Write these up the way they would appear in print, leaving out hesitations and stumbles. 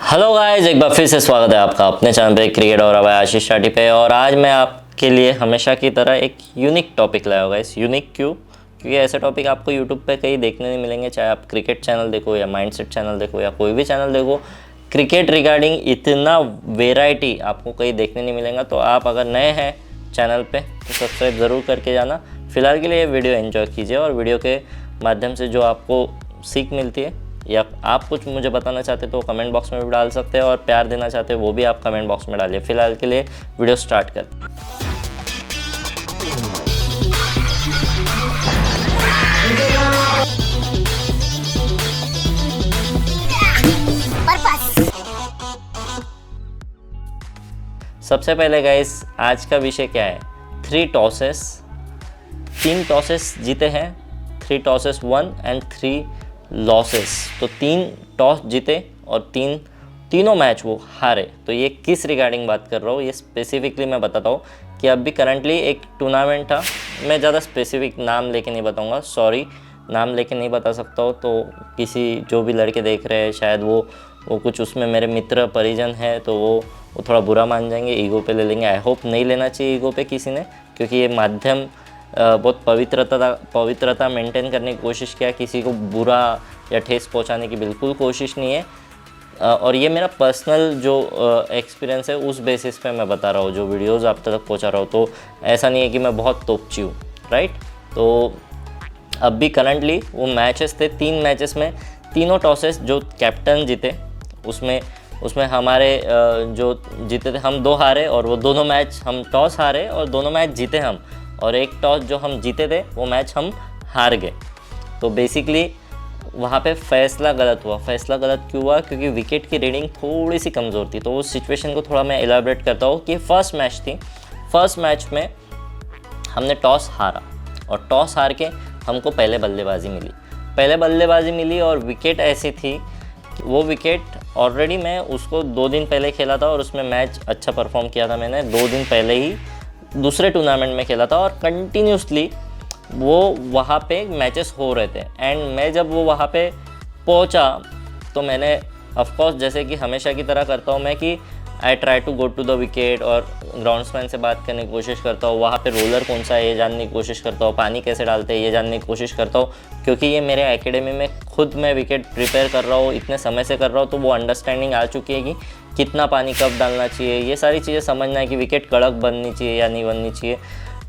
Hello guys, एक बार फिर से स्वागत है आपका अपने चैनल पे क्रिकेट और अब आशीष टाटी पे। और आज मैं आपके लिए हमेशा की तरह एक यूनिक टॉपिक लाया होगा। इस यूनिक क्यों? क्योंकि ऐसे टॉपिक आपको यूट्यूब पे कहीं देखने नहीं मिलेंगे, चाहे आप क्रिकेट चैनल देखो या माइंडसेट चैनल देखो या कोई भी चैनल देखो। क्रिकेट रिगार्डिंग इतना वेराइटी आपको कहीं देखने नहीं मिलेगा। तो आप अगर नए हैं चैनल पे तो सब्सक्राइब ज़रूर करके जाना। फिलहाल के लिए ये वीडियो एंजॉय कीजिए और वीडियो के माध्यम से जो आपको सीख मिलती है या आप कुछ मुझे बताना चाहते तो कमेंट बॉक्स में भी डाल सकते हैं और प्यार देना चाहते हैं वो भी आप कमेंट बॉक्स में डालिए। फिलहाल के लिए वीडियो स्टार्ट करते हैं। सबसे पहले गाइस, आज का विषय क्या है? 3 टॉसेस, 3 टॉसेस जीते हैं, 3 टॉसेस वन एंड 3 लॉसेस। तो 3 टॉस जीते और तीनों मैच वो हारे। तो ये किस रिगार्डिंग बात कर रहा हूँ ये स्पेसिफिकली मैं बताता हूँ कि अभी करंटली एक टूर्नामेंट था। मैं ज़्यादा स्पेसिफिक नाम लेके नहीं बताऊँगा, सॉरी, नाम लेके नहीं बता सकता हूँ। तो किसी जो भी लड़के देख रहे हैं शायद वो कुछ उसमें मेरे मित्र परिजन है तो वो थोड़ा बुरा मान जाएंगे, ईगो पे ले लेंगे। आई होप नहीं लेना चाहिए ईगो पे किसी ने, क्योंकि ये माध्यम बहुत पवित्रता मेंटेन करने की कोशिश किया। किसी को बुरा या ठेस पहुंचाने की बिल्कुल कोशिश नहीं है। और ये मेरा पर्सनल जो एक्सपीरियंस है उस बेसिस पे मैं बता रहा हूँ, जो वीडियोज़ आप तक पहुँचा रहा हूँ। तो ऐसा नहीं है कि मैं बहुत तोपची हूँ, राइट। तो अब भी करंटली वो मैचेस थे, 3 मैचेस में तीनों टॉसेस जो कैप्टन जीते उसमें हमारे जो जीते थे हम 2 हारे और वो दोनों मैच हम टॉस हारे और दोनों मैच जीते हम, और एक टॉस जो हम जीते थे वो मैच हम हार गए। तो बेसिकली वहाँ पे फैसला गलत हुआ। फैसला गलत क्यों हुआ? क्योंकि विकेट की रीडिंग थोड़ी सी कमज़ोर थी। तो उस सिचुएशन को थोड़ा मैं एलाबरेट करता हूँ कि फर्स्ट मैच थी। फर्स्ट मैच में हमने टॉस हारा और टॉस हार के हमको पहले बल्लेबाजी मिली और विकेट ऐसी थी, वो विकेट ऑलरेडी मैं उसको 2 दिन पहले खेला था और उसमें मैच अच्छा परफॉर्म किया था। मैंने 2 दिन पहले ही दूसरे टूर्नामेंट में खेला था और कंटिन्यूसली वो वहाँ पे मैचेस हो रहे थे। एंड मैं जब वो वहाँ पे पहुँचा तो मैंने ऑफकोर्स जैसे कि हमेशा की तरह करता हूँ मैं कि I try to go to the wicket और ग्राउंड्समैन से बात करने की कोशिश करता हूँ। वहाँ पे रोलर कौन सा है ये जानने की कोशिश करता हूँ, पानी कैसे डालते हैं ये जानने की कोशिश करता हूँ, क्योंकि ये मेरे एकेडमी में खुद मैं विकेट प्रिपेयर कर रहा हूँ, इतने समय से कर रहा हूँ। तो वो अंडरस्टैंडिंग आ चुकी है कि कितना पानी कब डालना चाहिए, ये सारी चीज़ें समझना है कि विकेट कड़क बननी चाहिए या नहीं बननी चाहिए।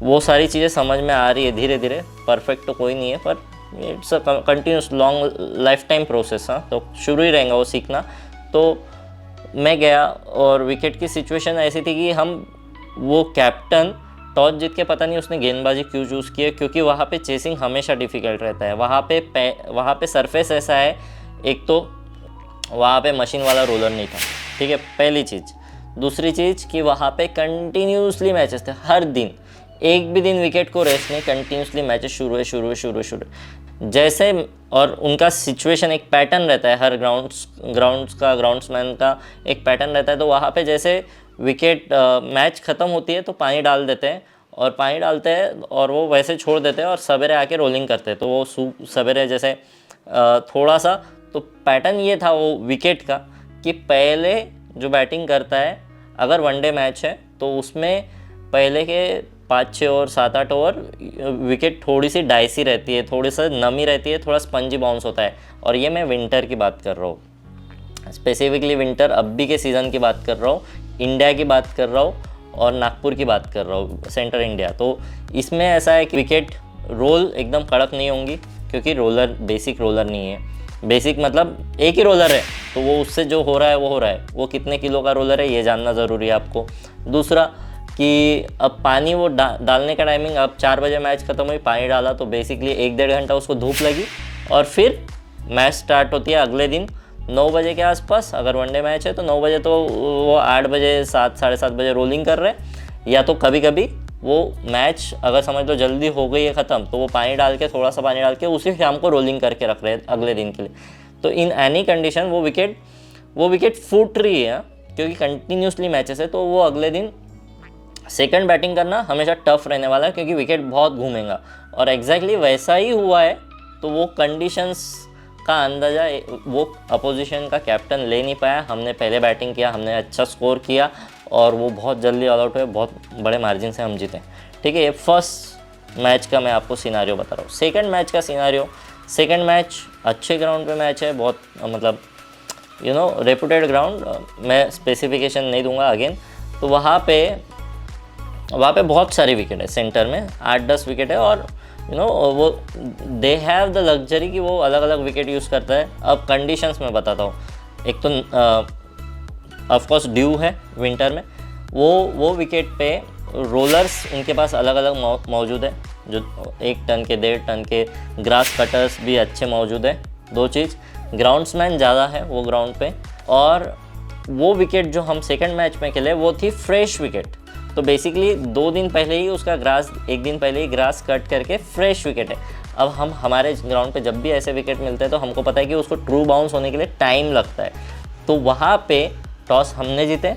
वो सारी चीज़ें समझ में आ रही है धीरे धीरे। परफेक्ट तो कोई नहीं है, पर it's a continuous long life time process. हाँ, तो शुरू ही रहेगा वो सीखना। तो मैं गया और विकेट की सिचुएशन ऐसी थी कि वो कैप्टन टॉस जीत के पता नहीं उसने गेंदबाजी क्यों चूज़ की है, क्योंकि वहाँ पे चेसिंग हमेशा डिफ़िकल्ट रहता है। वहाँ पे सरफेस ऐसा है, एक तो वहाँ पे मशीन वाला रोलर नहीं था, ठीक है, पहली चीज़। दूसरी चीज़ कि वहाँ पे कंटिन्यूसली मैचेस थे, हर दिन, एक भी दिन विकेट को रेस्ट नहीं, कंटिन्यूसली मैचेस शुरू जैसे। और उनका सिचुएशन एक पैटर्न रहता है, हर ग्राउंड्समैन का एक पैटर्न रहता है। तो वहाँ पे जैसे विकेट मैच ख़त्म होती है तो पानी डाल देते हैं और वो वैसे छोड़ देते हैं और सवेरे आके रोलिंग करते हैं। तो वो सवेरे जैसे थोड़ा सा, तो पैटर्न ये था वो विकेट का कि पहले जो बैटिंग करता है, अगर वनडे मैच है तो उसमें पहले के 5-6 ओवर 7-8 ओवर विकेट थोड़ी सी डाइसी रहती है, थोड़ी सा नमी रहती है, थोड़ा स्पंजी बाउंस होता है। और ये मैं विंटर की बात कर रहा हूँ, स्पेसिफिकली विंटर, अभी के सीज़न की बात कर रहा हूँ, इंडिया की बात कर रहा हूँ और नागपुर की बात कर रहा हूँ, सेंटर इंडिया। तो इसमें ऐसा है कि विकेट रोल एकदम कड़क नहीं होंगी, क्योंकि रोलर बेसिक रोलर नहीं है। बेसिक मतलब एक ही रोलर है, तो वो उससे जो हो रहा है वो हो रहा है। वो कितने किलो का रोलर है ये जानना ज़रूरी है आपको। दूसरा कि अब पानी वो डालने का टाइमिंग, अब 4 बजे मैच खत्म हुई, पानी डाला तो बेसिकली 1-1.5 घंटा उसको धूप लगी और फिर मैच स्टार्ट होती है अगले दिन 9 बजे के आसपास। अगर वनडे मैच है तो 9 बजे, तो वो 8 बजे 7-7:30 बजे रोलिंग कर रहे हैं। या तो कभी कभी वो मैच अगर समझ लो जल्दी हो गई है ख़त्म, तो वो पानी डाल के, थोड़ा सा पानी डाल के उसी शाम को रोलिंग करके रख रहे हैं अगले दिन के लिए। तो इन एनी कंडीशन वो विकेट फूट रही है, क्योंकि कंटिन्यूसली मैचेस है। तो वो अगले दिन सेकंड बैटिंग करना हमेशा टफ रहने वाला है, क्योंकि विकेट बहुत घूमेगा। और एग्जैक्टली वैसा ही हुआ है। तो वो कंडीशंस का अंदाज़ा वो अपोजिशन का कैप्टन ले नहीं पाया। हमने पहले बैटिंग किया, हमने अच्छा स्कोर किया और वो बहुत जल्दी ऑल आउट हुए, बहुत बड़े मार्जिन से हम जीते। ठीक है, ये फर्स्ट मैच का मैं आपको सिनारियो बता रहा हूँ। सेकंड मैच का सिनारियो, सेकंड मैच अच्छे ग्राउंड पे मैच है, बहुत मतलब रेपुटेड ग्राउंड, मैं स्पेसिफिकेशन नहीं दूंगा अगेन। तो वहाँ पे बहुत सारी विकेट है, सेंटर में 8-10 विकेट है और वो दे हैव द लग्जरी कि वो अलग अलग विकेट यूज़ करता है। अब कंडीशंस मैं बताता हूँ। एक तो ऑफकोर्स ड्यू है विंटर में, वो विकेट पे रोलर्स उनके पास अलग अलग मौजूद है, जो 1 टन के 1.5 टन के, ग्रास कटर्स भी अच्छे मौजूद है। 2 चीज़, ग्राउंड्समैन ज़्यादा है वो ग्राउंड पे, और वो विकेट जो हम सेकंड मैच में खेले वो थी फ्रेश विकेट। तो बेसिकली 2 दिन पहले ही उसका ग्रास, 1 दिन पहले ही ग्रास कट करके फ्रेश विकेट है। अब हम हमारे ग्राउंड पे जब भी ऐसे विकेट मिलते हैं तो हमको पता है कि उसको ट्रू बाउंस होने के लिए टाइम लगता है। तो वहाँ पे टॉस हमने जीते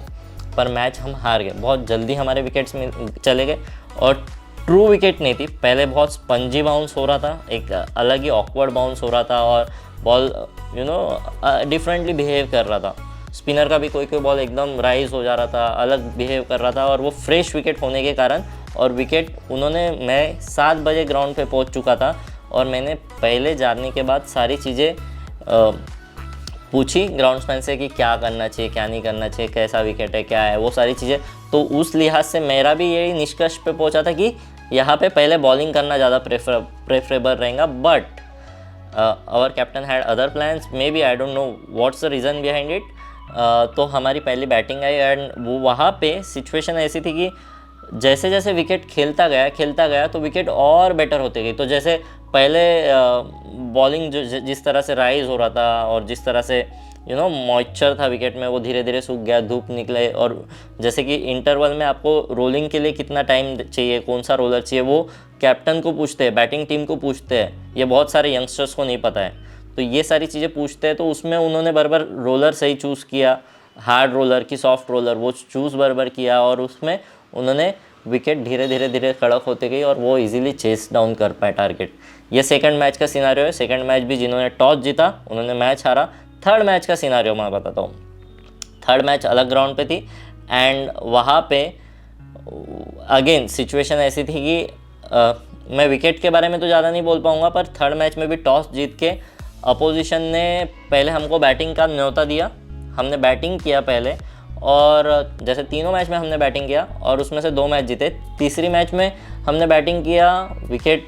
पर मैच हम हार गए, बहुत जल्दी हमारे विकेट्स में चले गए और ट्रू विकेट नहीं थी। पहले बहुत स्पंजी बाउंस हो रहा था, एक अलग ही ऑकवर्ड बाउंस हो रहा था और बॉल डिफरेंटली बिहेव कर रहा था। स्पिनर का भी कोई कोई बॉल एकदम राइज हो जा रहा था, अलग बिहेव कर रहा था, और वो फ्रेश विकेट होने के कारण, और विकेट मैं 7 बजे ग्राउंड पे पहुंच चुका था और मैंने पहले जाने के बाद सारी चीज़ें पूछी ग्राउंड्समैन से कि क्या करना चाहिए, क्या नहीं करना चाहिए, कैसा विकेट है, क्या है, वो सारी चीज़ें। तो उस लिहाज से मेरा भी यही निष्कर्ष पे पहुंचा था कि यहाँ पे पहले बॉलिंग करना ज़्यादा प्रेफरेबल रहेगा। But our captain had other plans, may be, I don't know what's the reason behind it. तो हमारी पहली बैटिंग आई एंड वो वहाँ पे सिचुएशन ऐसी थी कि जैसे जैसे विकेट खेलता गया तो विकेट और बेटर होती गई। तो जैसे पहले बॉलिंग जिस तरह से राइज हो रहा था और जिस तरह से मॉइस्चर था विकेट में, वो धीरे धीरे सूख गया, धूप निकले। और जैसे कि इंटरवल में आपको रोलिंग के लिए कितना टाइम चाहिए, कौन सा रोलर चाहिए, वो कैप्टन को पूछते हैं, बैटिंग टीम को पूछते हैं। ये बहुत सारे यंगस्टर्स को नहीं पता है, तो ये सारी चीज़ें पूछते हैं। तो उसमें उन्होंने बराबर रोलर सही चूज़ किया, हार्ड रोलर की सॉफ्ट रोलर, वो चूज़ बराबर किया और उसमें उन्होंने विकेट धीरे धीरे कड़क होते गई और वो इजीली चेस डाउन कर पाए टारगेट। ये सेकंड मैच का सिनारियो है। सेकंड मैच भी जिन्होंने टॉस जीता उन्होंने मैच हारा। थर्ड मैच का सिनारियो मैं बताता हूँ। थर्ड मैच अलग ग्राउंड पे थी एंड वहाँ पे अगेन सिचुएशन ऐसी थी कि मैं विकेट के बारे में तो ज़्यादा नहीं बोल पाऊँगा, पर थर्ड मैच में भी टॉस जीत के अपोजिशन ने पहले हमको बैटिंग का न्योता दिया। हमने बैटिंग किया पहले, और जैसे तीनों मैच में हमने बैटिंग किया और उसमें से 2 मैच जीते। तीसरी मैच में हमने बैटिंग किया, विकेट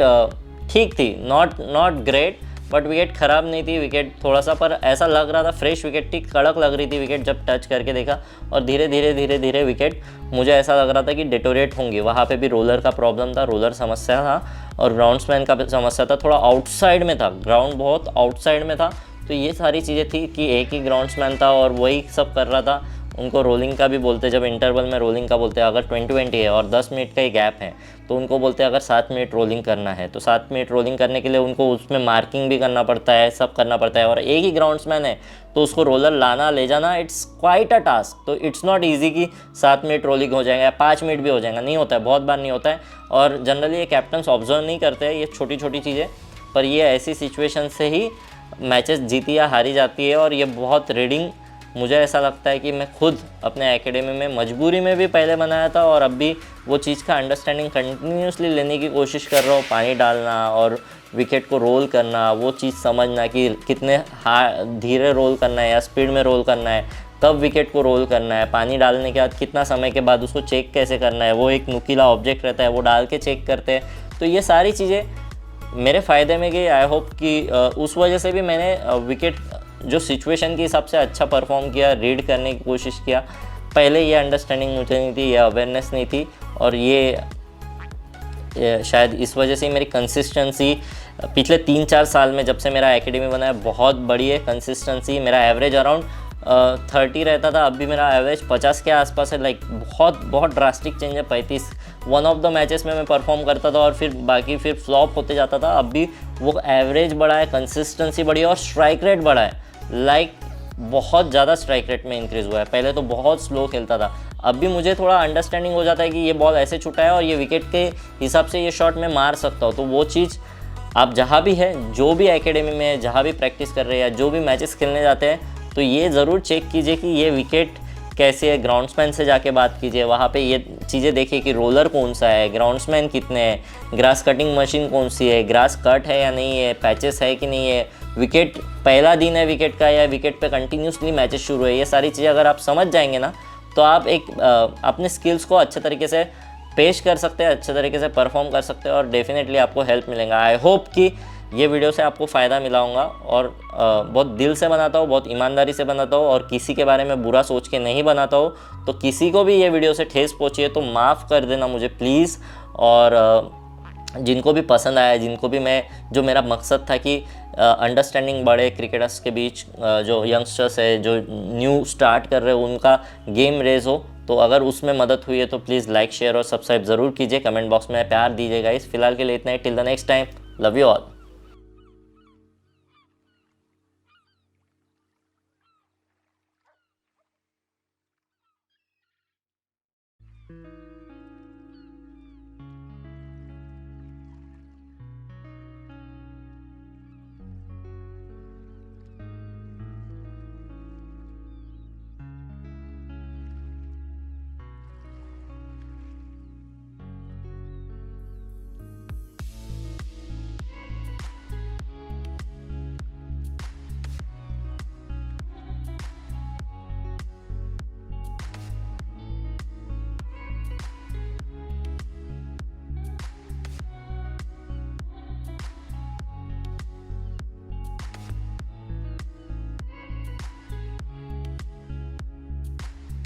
ठीक थी, नॉट ग्रेट, बट विकेट ख़राब नहीं थी, विकेट थोड़ा सा, पर ऐसा लग रहा था फ्रेश विकेट थी, कड़क लग रही थी विकेट जब टच करके देखा। और धीरे धीरे विकेट मुझे ऐसा लग रहा था कि डेटोरेट होंगी। वहाँ पे भी रोलर का प्रॉब्लम था, रोलर समस्या था और ग्राउंड्समैन का समस्या था, थोड़ा आउटसाइड में था, ग्राउंड बहुत आउटसाइड में था। तो ये सारी चीज़ें थी कि एक ही ग्राउंड्समैन था और वही सब कर रहा था। उनको रोलिंग का भी बोलते, जब इंटरवल में रोलिंग का बोलते हैं, अगर 20-20 है और 10 मिनट का ही गैप है तो उनको बोलते हैं अगर 7 मिनट रोलिंग करना है तो 7 मिनट रोलिंग करने के लिए उनको उसमें मार्किंग भी करना पड़ता है, सब करना पड़ता है। और एक ही ग्राउंड्समैन है तो उसको रोलर लाना ले जाना, इट्स क्वाइट अ टास्क। तो इट्स नॉट ईजी कि 7 मिनट रोलिंग हो जाएगा या 5 मिनट भी हो जाएगा, नहीं होता है, बहुत बार नहीं होता है। और जनरली ये कैप्टन्स ऑब्जर्व नहीं करते हैं ये छोटी छोटी चीज़ें, पर ये ऐसी सिचुएशन से ही मैचेस जीती या हारी जाती है। और ये बहुत रीडिंग, मुझे ऐसा लगता है कि मैं खुद अपने एकेडमी में मजबूरी में भी पहले बनाया था और अब भी वो चीज़ का अंडरस्टैंडिंग कंटिन्यूसली लेने की कोशिश कर रहा हूँ। पानी डालना और विकेट को रोल करना, वो चीज़ समझना कि कितने धीरे रोल करना है या स्पीड में रोल करना है, कब विकेट को रोल करना है, पानी डालने के बाद कितना समय के बाद उसको चेक कैसे करना है, वो एक नुकीला ऑब्जेक्ट रहता है वो डाल के चेक करते हैं। तो ये सारी चीज़ें मेरे फ़ायदे में गई। आई होप कि उस वजह से भी मैंने विकेट जो सिचुएशन के हिसाब से अच्छा परफॉर्म किया, रीड करने की कोशिश किया। पहले ये अंडरस्टैंडिंग मुझे नहीं थी, ये अवेयरनेस नहीं थी, और ये शायद इस वजह से मेरी कंसिस्टेंसी पिछले 3-4 साल में जब से मेरा एकेडमी बना है बहुत बड़ी है कंसिस्टेंसी। मेरा एवरेज अराउंड 30 रहता था, अब भी मेरा एवरेज 50 के आसपास है। लाइक बहुत ड्रास्टिक चेंज है। 35 वन ऑफ द मैचेस में मैं परफॉर्म करता था और फिर बाकी फिर फ्लॉप होते जाता था। अब भी वो एवरेज बढ़ा है, कंसिस्टेंसी बढ़ी है और स्ट्राइक रेट बढ़ा है। लाइक बहुत ज़्यादा स्ट्राइक रेट में इंक्रीज़ हुआ है। पहले तो बहुत स्लो खेलता था, अब भी मुझे थोड़ा अंडरस्टैंडिंग हो जाता है कि ये बॉल ऐसे छूटा है और ये विकेट के हिसाब से ये शॉट मैं मार सकता हूँ। तो वो चीज़ आप जहाँ भी है, जो भी एकेडमी में है, जहाँ भी प्रैक्टिस कर रहे हैं या जो भी मैचेस खेलने जाते हैं, तो ये ज़रूर चेक कीजिए कि ये विकेट कैसे है। ग्राउंड्समैन से जाके बात कीजिए, वहाँ पे ये चीज़ें देखिए कि रोलर कौन सा है, ग्राउंड्समैन कितने हैं, ग्रास कटिंग मशीन कौन सी है, ग्रास कट है या नहीं है, पैचेस है कि नहीं है, विकेट पहला दिन है विकेट का या विकेट पे कंटिन्यूसली मैचेस शुरू है। ये सारी चीज़ें अगर आप समझ जाएंगे ना, तो आप एक अपने स्किल्स को अच्छे तरीके से पेश कर सकते हैं, अच्छे तरीके से परफॉर्म कर सकते हैं और डेफिनेटली आपको हेल्प मिलेगा। आई होप कि ये वीडियो से आपको फ़ायदा मिला होगा और बहुत दिल से बनाता हूँ, बहुत ईमानदारी से बनाता हूँ और किसी के बारे में बुरा सोच के नहीं बनाता हूँ। तो किसी को भी ये वीडियो से ठेस पहुँची है तो माफ़ कर देना मुझे प्लीज़। और जिनको भी पसंद आया, जिनको भी जो मेरा मकसद था कि अंडरस्टैंडिंग बढ़े क्रिकेटर्स के बीच, जो यंगस्टर्स है जो न्यू स्टार्ट कर रहे हो उनका गेम रेज हो, तो अगर उसमें मदद हुई है तो प्लीज़ लाइक शेयर और सब्सक्राइब ज़रूर कीजिए, कमेंट बॉक्स में प्यार दीजिएगा। इस फिलहाल के लिए इतना ही, till the next time, love you all.